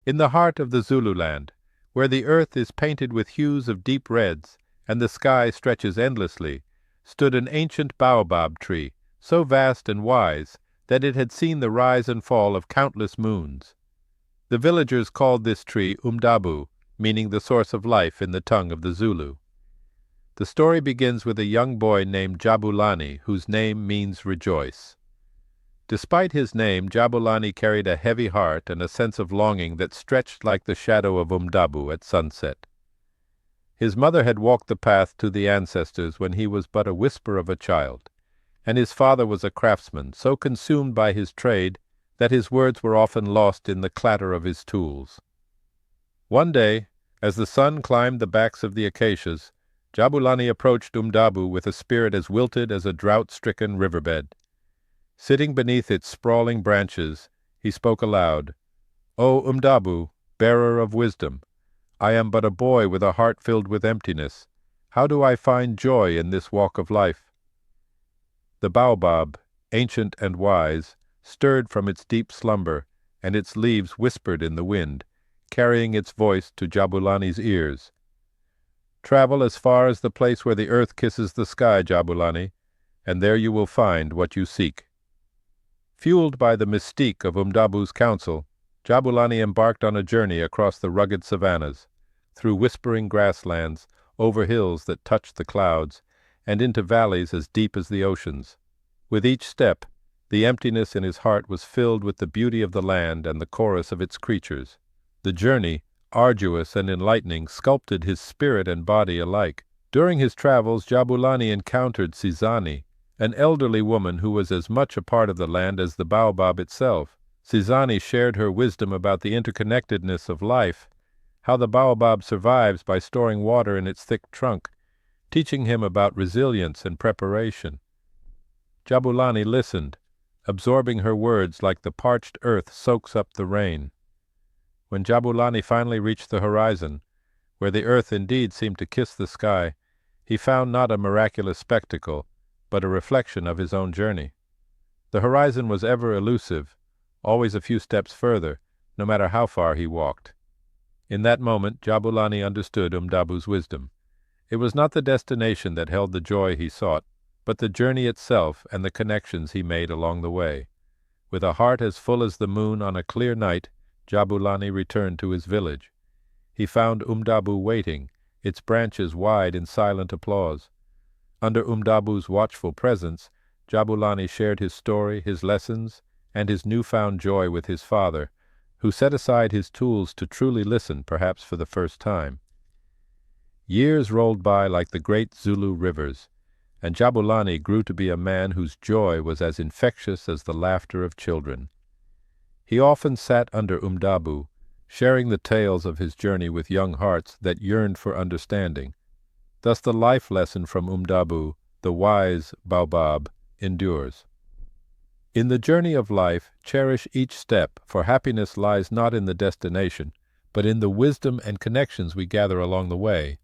In the heart of the Zululand, where the earth is painted with hues of deep reds and the sky stretches endlessly, stood an ancient baobab tree, so vast and wise that it had seen the rise and fall of countless moons. The villagers called this tree Umdabu, meaning the source of life in the tongue of the Zulu. The story begins with a young boy named Jabulani, whose name means rejoice. Despite his name, Jabulani carried a heavy heart and a sense of longing that stretched like the shadow of Umdabu at sunset. His mother had walked the path to the ancestors when he was but a whisper of a child, and his father was a craftsman, so consumed by his trade that his words were often lost in the clatter of his tools. One day, as the sun climbed the backs of the acacias, Jabulani approached Umdabu with a spirit as wilted as a drought-stricken riverbed. Sitting beneath its sprawling branches, he spoke aloud, "O Umdabu, bearer of wisdom, I am but a boy with a heart filled with emptiness. How do I find joy in this walk of life?" The baobab, ancient and wise, stirred from its deep slumber, and its leaves whispered in the wind, carrying its voice to Jabulani's ears. "Travel as far as the place where the earth kisses the sky, Jabulani, and there you will find what you seek." Fueled by the mystique of Umdabu's counsel, Jabulani embarked on a journey across the rugged savannas, through whispering grasslands, over hills that touched the clouds, and into valleys as deep as the oceans. With each step, the emptiness in his heart was filled with the beauty of the land and the chorus of its creatures. The journey, arduous and enlightening, sculpted his spirit and body alike. During his travels, Jabulani encountered Sizani, an elderly woman who was as much a part of the land as the baobab itself. Sizani shared her wisdom about the interconnectedness of life, how the baobab survives by storing water in its thick trunk, teaching him about resilience and preparation. Jabulani listened, absorbing her words like the parched earth soaks up the rain. When Jabulani finally reached the horizon, where the earth indeed seemed to kiss the sky, he found not a miraculous spectacle, but a reflection of his own journey. The horizon was ever elusive, always a few steps further, no matter how far he walked. In that moment, Jabulani understood Umdabu's wisdom. It was not the destination that held the joy he sought, but the journey itself and the connections he made along the way. With a heart as full as the moon on a clear night, Jabulani returned to his village. He found Umdabu waiting, its branches wide in silent applause. Under Umdabu's watchful presence, Jabulani shared his story, his lessons, and his newfound joy with his father, who set aside his tools to truly listen, perhaps for the first time. Years rolled by like the great Zulu rivers, and Jabulani grew to be a man whose joy was as infectious as the laughter of children. He often sat under Umdabu, sharing the tales of his journey with young hearts that yearned for understanding. Thus the life lesson from Umdabu, the wise baobab, endures. In the journey of life, cherish each step, for happiness lies not in the destination, but in the wisdom and connections we gather along the way.